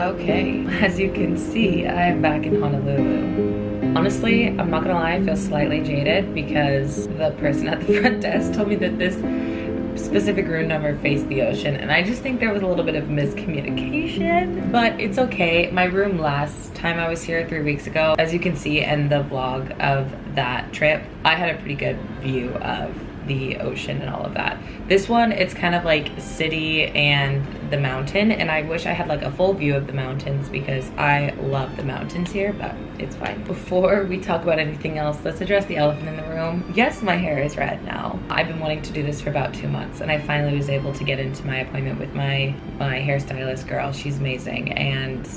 Okay, as you can see, I'm back in Honolulu. Honestly, I'm not gonna lie, I feel slightly jaded because the person at the front desk told me that this specific room number faced the ocean, and I just think there was a little bit of miscommunication, but it's okay. My room last time I was here 3 weeks ago, as you can see in the vlog of that trip, I had a pretty good view of the ocean and all of that. This one, it's kind of like city and the mountain, and I wish I had like a full view of the mountains because I love the mountains here, but it's fine. Before we talk about anything else, let's address the elephant in the room. Yes, my hair is red now. I've been wanting to do this for about 2 months, and I finally was able to get into my appointment with my hairstylist girl. She's amazing, and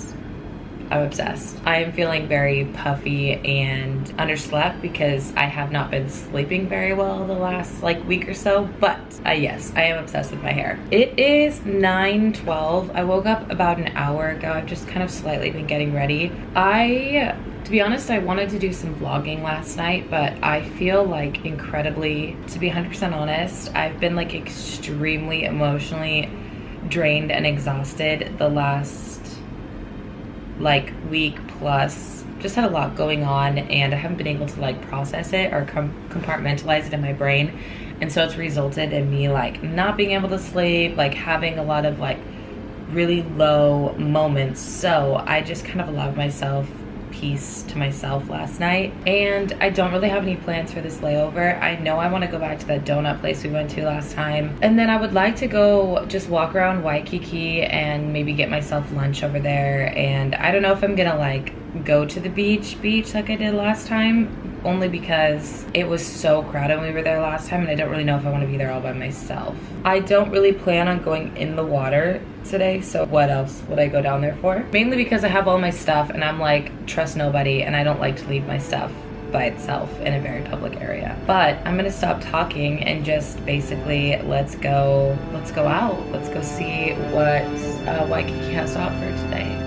I'm obsessed. I am feeling very puffy and underslept because I have not been sleeping very well the last like week or so, but yes, I am obsessed with my hair. It is 9:12. I woke up about an hour ago. I've just kind of slightly been getting ready. To be honest, I wanted to do some vlogging last night, but I feel like incredibly, to be 100% honest, I've been like extremely emotionally drained and exhausted the last like week plus. Just had a lot going on, and I haven't been able to like process it or compartmentalize it in my brain, and so it's resulted in me like not being able to sleep, like having a lot of like really low moments. So I just kind of allowed myself peace to myself last night, and I don't really have any plans for this layover. I know I want to go back to that donut place we went to last time, and then I would like to go just walk around Waikiki and maybe get myself lunch over there. And I don't know if I'm gonna like go to the beach like I did last time, only because it was so crowded when we were there last time, and I don't really know if I want to be there all by myself. I don't really plan on going in the water today, so what else would I go down there for? Mainly because I have all my stuff, and I'm like, trust nobody, and I don't like to leave my stuff by itself in a very public area. But I'm gonna stop talking and just basically let's go out. Let's go see what Waikiki has to offer today.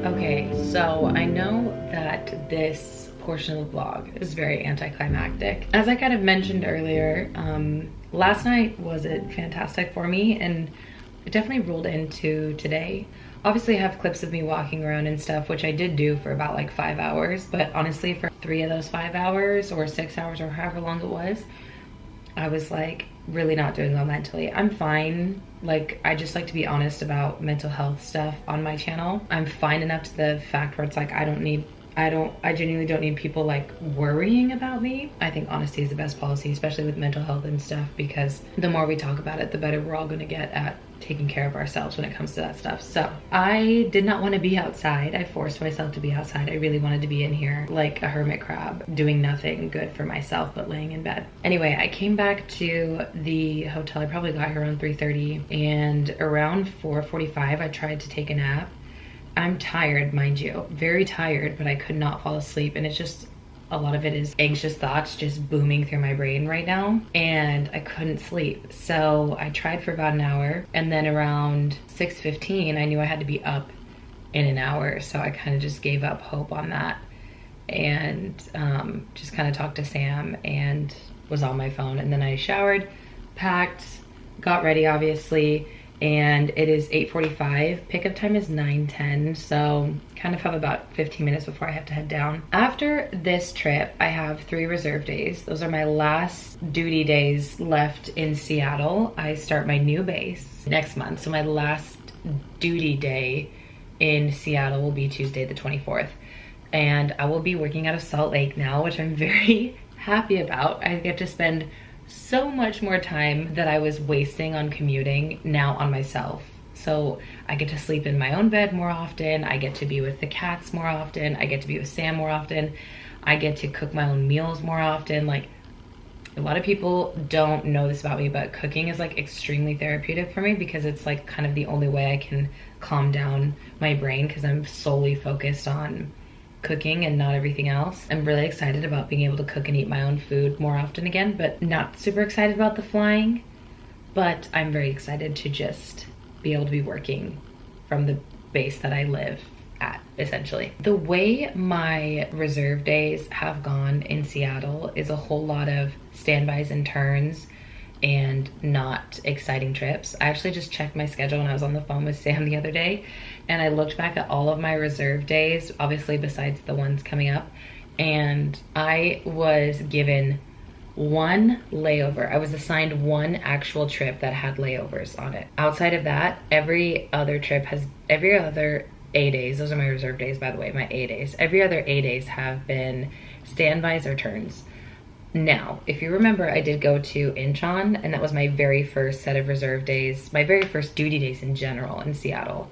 Okay, so I know that this portion of the vlog is very anticlimactic. As I kind of mentioned earlier, last night wasn't fantastic for me, and it definitely rolled into today. Obviously I have clips of me walking around and stuff, which I did do for about like 5 hours, but honestly for 3 of those 5 hours or 6 hours or however long it was, I was like really not doing well mentally. I'm fine. Like, I just like to be honest about mental health stuff on my channel. I'm fine enough to the fact where it's like I genuinely don't need people like worrying about me. I think honesty is the best policy, especially with mental health and stuff, because the more we talk about it, the better we're all gonna get at taking care of ourselves when it comes to that stuff. So I did not want to be outside. I forced myself to be outside. I really wanted to be in here like a hermit crab, doing nothing good for myself but laying in bed. Anyway, I came back to the hotel. I probably got here around 3:30, and around 4:45 I tried to take a nap. I'm tired, mind you, very tired, but I could not fall asleep, and it's just a lot of it is anxious thoughts just booming through my brain right now, and I couldn't sleep. So I tried for about an hour, and then around 6:15 I knew I had to be up in an hour, so I kind of just gave up hope on that, and just kind of talked to Sam and was on my phone. And then I showered, packed, got ready obviously, and it is 8:45. Pickup time is 9:10, so kind of have about 15 minutes before I have to head down. After this trip, I have 3 reserve days. Those are my last duty days left in Seattle. I start my new base next month, so my last duty day in Seattle will be Tuesday the 24th. And I will be working out of Salt Lake now, which I'm very happy about. I get to spend so much more time that I was wasting on commuting now on myself. So I get to sleep in my own bed more often. I get to be with the cats more often. I get to be with Sam more often. I get to cook my own meals more often. Like, a lot of people don't know this about me, but cooking is like extremely therapeutic for me because it's like kind of the only way I can calm down my brain because I'm solely focused on cooking and not everything else. I'm really excited about being able to cook and eat my own food more often again, but not super excited about the flying. But I'm very excited to just be able to be working from the base that I live at, essentially. The way my reserve days have gone in Seattle is a whole lot of standbys and turns and not exciting trips. I actually just checked my schedule when I was on the phone with Sam the other day, and I looked back at all of my reserve days, obviously besides the ones coming up, and I was given one layover. I was assigned one actual trip that had layovers on it. Outside of that, every other A days, those are my reserve days, by the way, my A days. Every other A days have been standbys or turns. Now, if you remember, I did go to Incheon, and that was my very first set of reserve days, my very first duty days in general in Seattle.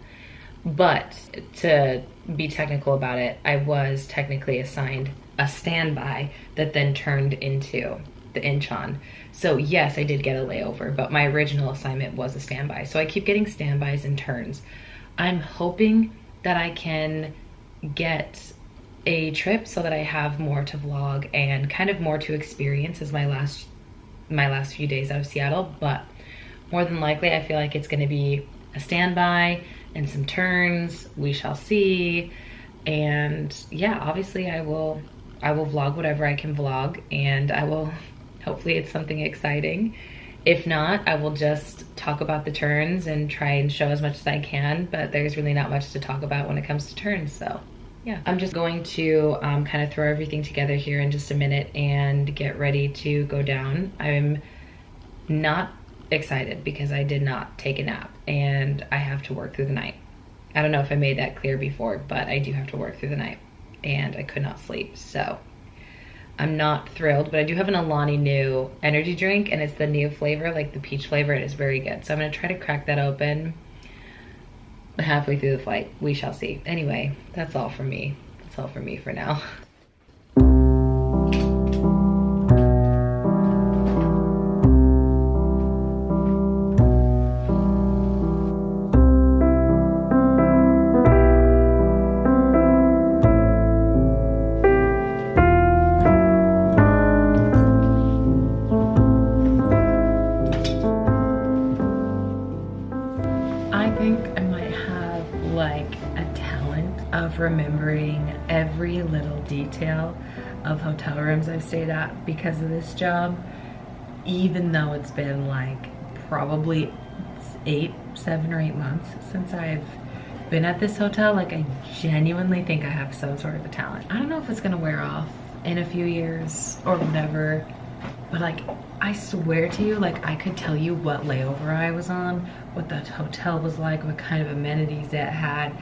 But to be technical about it, I was technically assigned a standby that then turned into the Incheon. So yes, I did get a layover, but my original assignment was a standby. So I keep getting standbys and turns. I'm hoping that I can get a trip so that I have more to vlog and kind of more to experience as my last few days out of Seattle. But more than likely, I feel like it's going to be a standby and some turns. We shall see. And yeah, obviously I will vlog whatever I can vlog, and I will, hopefully it's something exciting. If not, I will just talk about the turns and try and show as much as I can, but there's really not much to talk about when it comes to turns, so yeah. I'm just going to kind of throw everything together here in just a minute and get ready to go down. I'm not excited because I did not take a nap and I have to work through the night. I don't know if I made that clear before, but I do have to work through the night and I could not sleep, so I'm not thrilled, but I do have an Alani Nu energy drink, and it's the new flavor, like the peach flavor, and it's very good. So I'm gonna try to crack that open halfway through the flight. We shall see. Anyway, that's all from me. That's all from me for now. Remembering every little detail of hotel rooms I've stayed at because of this job, even though it's been like probably 7 or 8 months since I've been at this hotel. Like, I genuinely think I have some sort of a talent. I don't know if it's gonna wear off in a few years or whatever, but like, I swear to you, like, I could tell you what layover I was on, what the hotel was like, what kind of amenities it had.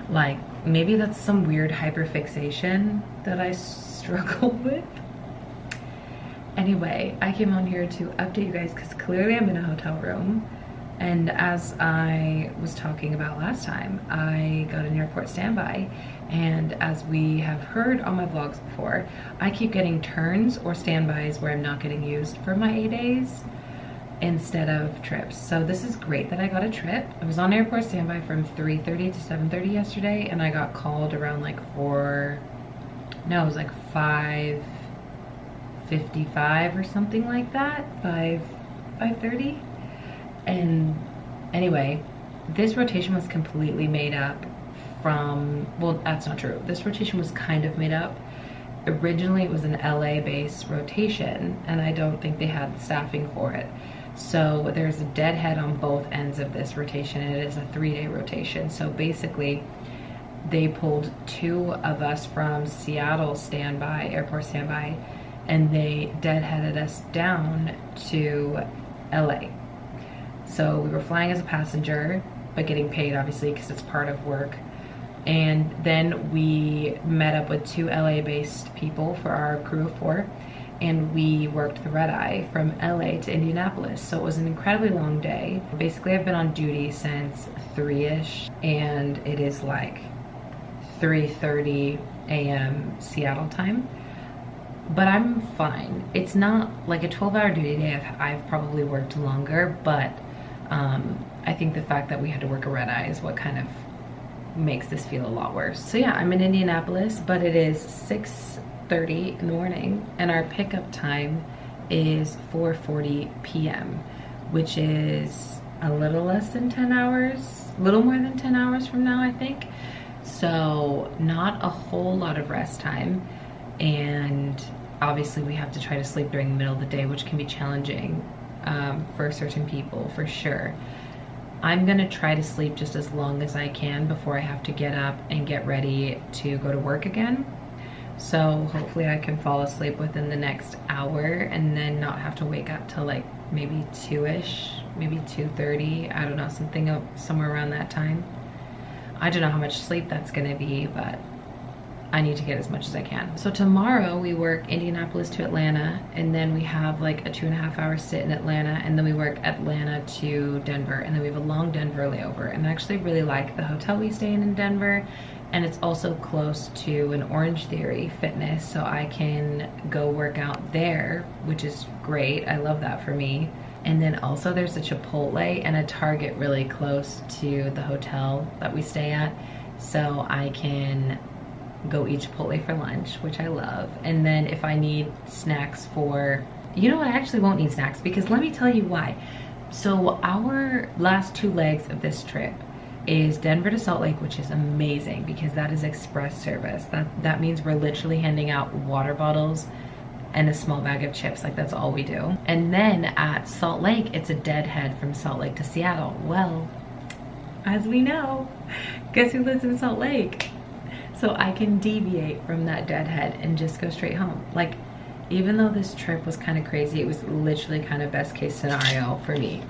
Like, maybe that's some weird hyperfixation that I struggle with. Anyway, I came on here to update you guys because clearly I'm in a hotel room. And as I was talking about last time, I got an airport standby. And as we have heard on my vlogs before, I keep getting turns or standbys where I'm not getting used for my 8 days instead of trips. So this is great that I got a trip. I was on airport standby from 3:30 to 7:30 yesterday, and I got called around like 5:55 or something like that, 5:30. And anyway, this rotation was completely made up from, well, that's not true. This rotation was kind of made up. Originally, it was an LA based rotation, and I don't think they had staffing for it. So there's a deadhead on both ends of this rotation, and it is a 3-day rotation. So basically, they pulled 2 of us from Seattle standby, airport standby, and they deadheaded us down to LA. So we were flying as a passenger, but getting paid obviously because it's part of work. And then we met up with 2 LA based people for our crew of 4, and we worked the red eye from LA to Indianapolis. So it was an incredibly long day. Basically, I've been on duty since 3-ish, and it is like 3:30 a.m. Seattle time. But I'm fine. It's not like a 12-hour duty day. I've probably worked longer, but I think the fact that we had to work a red eye is what kind of makes this feel a lot worse. So yeah, I'm in Indianapolis, but it is 6:30 in the morning, and our pickup time is 4:40 p.m., which is a little less than 10 hours, a little more than 10 hours from now, I think. So not a whole lot of rest time, and obviously we have to try to sleep during the middle of the day, which can be challenging for certain people, for sure. I'm gonna try to sleep just as long as I can before I have to get up and get ready to go to work again. So hopefully I can fall asleep within the next hour and then not have to wake up till like maybe 2-ish, maybe 2:30, I don't know, somewhere around that time. I don't know how much sleep that's gonna be, but I need to get as much as I can. So tomorrow we work Indianapolis to Atlanta, and then we have like a 2.5-hour sit in Atlanta, and then we work Atlanta to Denver, and then we have a long Denver layover. And I actually really like the hotel we stay in Denver, and it's also close to an Orange Theory fitness, so I can go work out there, which is great. I love that for me. And then also there's a Chipotle and a Target really close to the hotel that we stay at, so I can go eat Chipotle for lunch, which I love. And then if I need snacks for, you know what, I actually won't need snacks, because let me tell you why. So our last 2 legs of this trip is Denver to Salt Lake, which is amazing because that is express service. That means we're literally handing out water bottles and a small bag of chips. Like, that's all we do. And then at Salt Lake, it's a deadhead from Salt Lake to Seattle. Well, as we know, guess who lives in Salt Lake? So I can deviate from that deadhead and just go straight home. Like, even though this trip was kind of crazy, it was literally kind of best case scenario for me.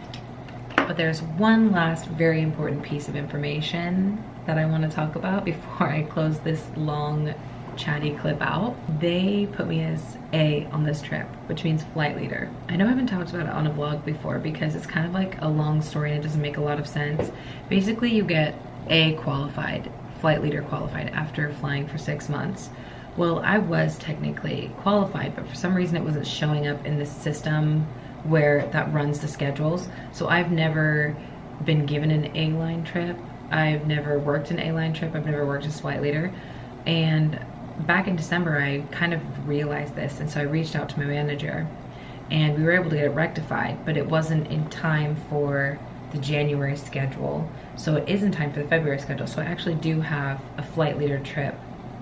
But there's one last very important piece of information that I want to talk about before I close this long chatty clip out. They put me as A on this trip, which means flight leader. I know I haven't talked about it on a vlog before because it's kind of like a long story and it doesn't make a lot of sense. Basically, you get A qualified, flight leader qualified, after flying for 6 months. Well, I was technically qualified, but for some reason it wasn't showing up in the system where that runs the schedules. So I've never been given an A-line trip. I've never worked an A-line trip. I've never worked as flight leader. And back in December, I kind of realized this, and so I reached out to my manager, and we were able to get it rectified, but it wasn't in time for the January schedule. So it is in time for the February schedule. So I actually do have a flight leader trip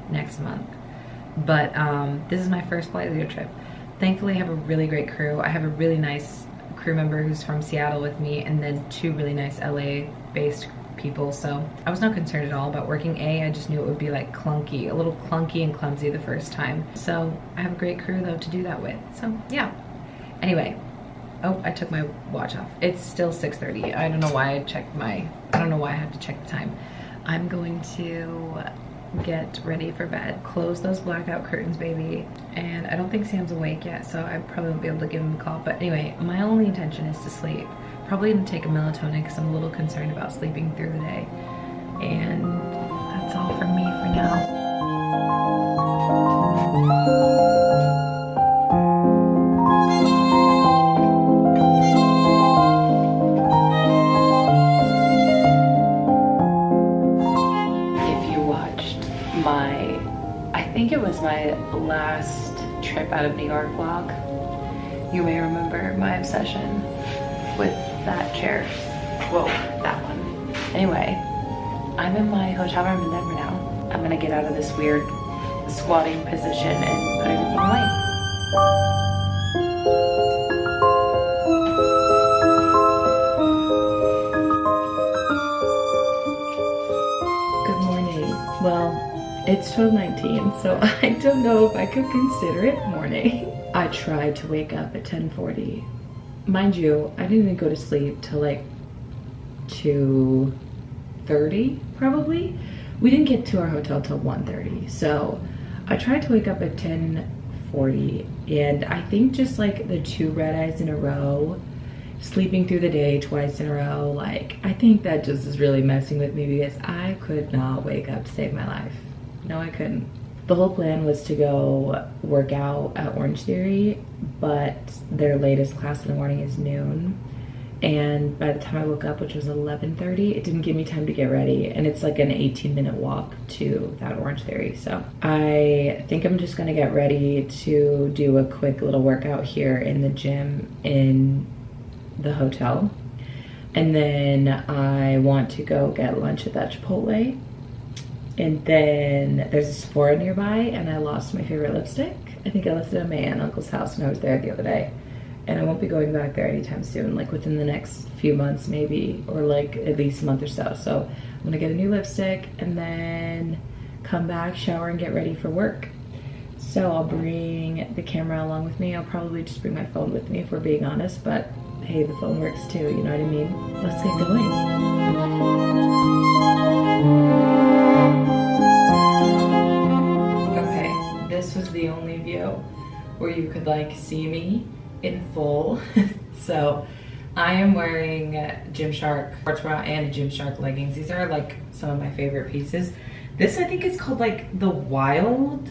next month. But this is my first flight leader trip. Thankfully, I have a really great crew. I have a really nice crew member who's from Seattle with me, and then 2 really nice LA-based people. So I was not concerned at all about working A. I just knew it would be like clunky, a little clunky and clumsy the first time. So I have a great crew though to do that with. So yeah. Anyway, oh, I took my watch off. It's still 6:30. I don't know why I had to check the time. I'm going to get ready for bed. Close those blackout curtains, baby. And I don't think Sam's awake yet, so I probably won't be able to give him a call. But anyway, my only intention is to sleep. Probably gonna take a melatonin because I'm a little concerned about sleeping through the day. And that's all from me for now. I think it was my last trip out of New York vlog. You may remember my obsession with that chair. Whoa, that one. Anyway, I'm in my hotel room in Denver now. I'm gonna get out of this weird squatting position and put everything away. Good morning. Well, it's 12:19, so I don't know if I could consider it morning. I tried to wake up at 10:40. Mind you, I didn't even go to sleep till like 2:30 probably. We didn't get to our hotel till 1:30, so I tried to wake up at 40. And I think just like the 2 red eyes in a row, sleeping through the day twice in a row, like I think that just is really messing with me because I could not wake up to save my life. No, I couldn't. The whole plan was to go work out at Orange Theory, but their latest class in the morning is noon. And by the time I woke up, which was 11:30, it didn't give me time to get ready. And it's like an 18-minute walk to that Orange Theory. So I think I'm just gonna get ready to do a quick little workout here in the gym in the hotel. And then I want to go get lunch at that Chipotle. And then there's a Sephora nearby, and I lost my favorite lipstick. I think I left it at my aunt and uncle's house when I was there the other day. And I won't be going back there anytime soon, like within the next few months maybe, or like at least a month or so. So I'm gonna get a new lipstick and then come back, shower, and get ready for work. So I'll bring the camera along with me. I'll probably just bring my phone with me if we're being honest, but hey, the phone works too, you know what I mean? Let's get going. Okay, this was the only view where you could like see me in full. So I am wearing Gymshark sports bra and Gymshark leggings. These are like some of my favorite pieces. This I think is called like the Wild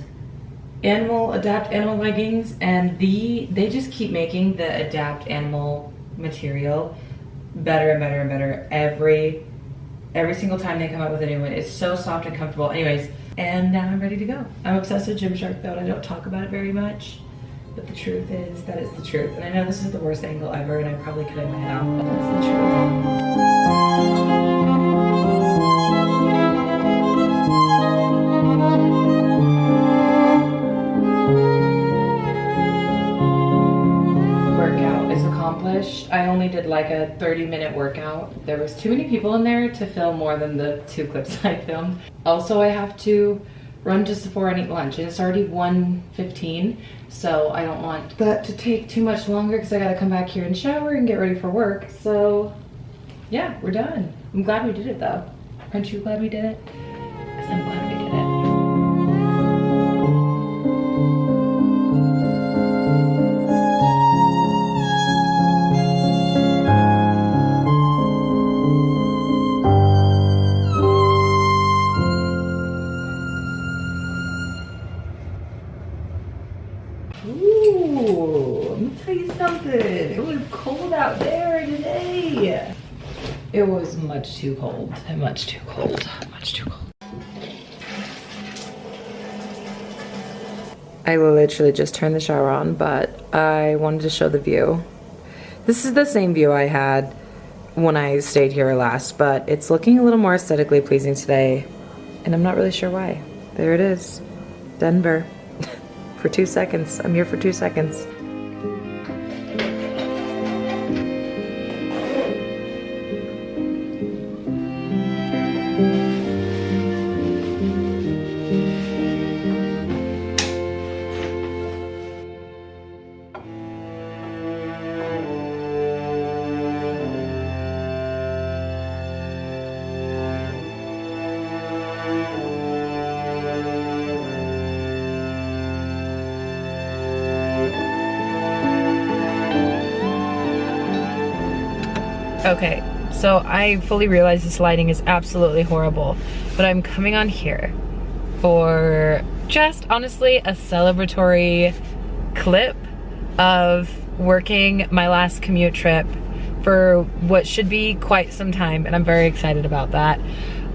Animal Adapt Animal leggings, and they just keep making the Adapt Animal material better and better and better every single time they come out with a new one. It's so soft and comfortable. Anyways, and now I'm ready to go. I'm obsessed with Gymshark though, and I don't talk about it very much. But the truth is that it's the truth. And I know this is the worst angle ever, and I probably cut my head off, but that's the truth. Workout is accomplished. I only did like a 30-minute workout. There was too many people in there to film more than the 2 clips I filmed. Also, I have to run to Sephora and eat lunch, and it's already 1:15, so I don't want that to take too much longer because I gotta come back here and shower and get ready for work. So yeah, we're done. I'm glad we did it though. Aren't you glad we did it? Because I'm glad we did it. Ooh, let me tell you something. It was cold out there today. It was much too cold. Much too cold. Much too cold. I literally just turned the shower on, but I wanted to show the view. This is the same view I had when I stayed here last, but it's looking a little more aesthetically pleasing today, and I'm not really sure why. There it is, Denver. For 2 seconds. I'm here for 2 seconds. Okay, so I fully realize this lighting is absolutely horrible, but I'm coming on here for just honestly a celebratory clip of working my last commute trip for what should be quite some time, and I'm very excited about that.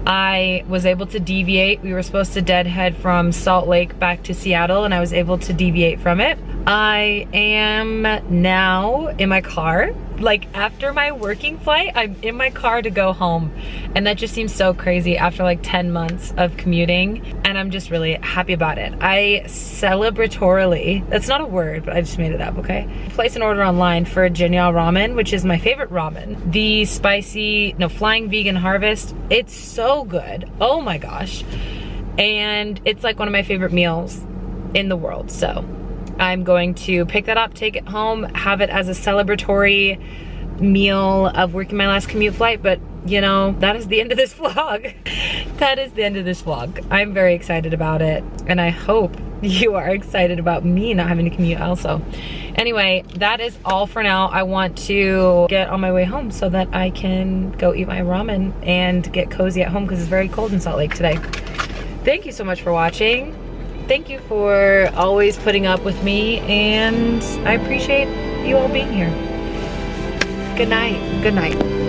I was able to deviate. We were supposed to deadhead from Salt Lake back to Seattle, and I was able to deviate from it. I am now in my car. Like after my working flight, I'm in my car to go home. And that just seems so crazy after like 10 months of commuting. And I'm just really happy about it. I celebratorily, that's not a word, but I just made it up, okay? Place an order online for Genial Ramen, which is my favorite ramen. The spicy, no, Flying Vegan Harvest. It's so good. Oh my gosh. And it's like one of my favorite meals in the world. So I'm going to pick that up, take it home, have it as a celebratory meal of working my last commute flight. But you know, that is the end of this vlog. That is the end of this vlog. I'm very excited about it, and I hope you are excited about me not having to commute also. Anyway, that is all for now. I want to get on my way home so that I can go eat my ramen and get cozy at home because it's very cold in Salt Lake today. Thank you so much for watching. Thank you for always putting up with me, and I appreciate you all being here. Good night. Good night.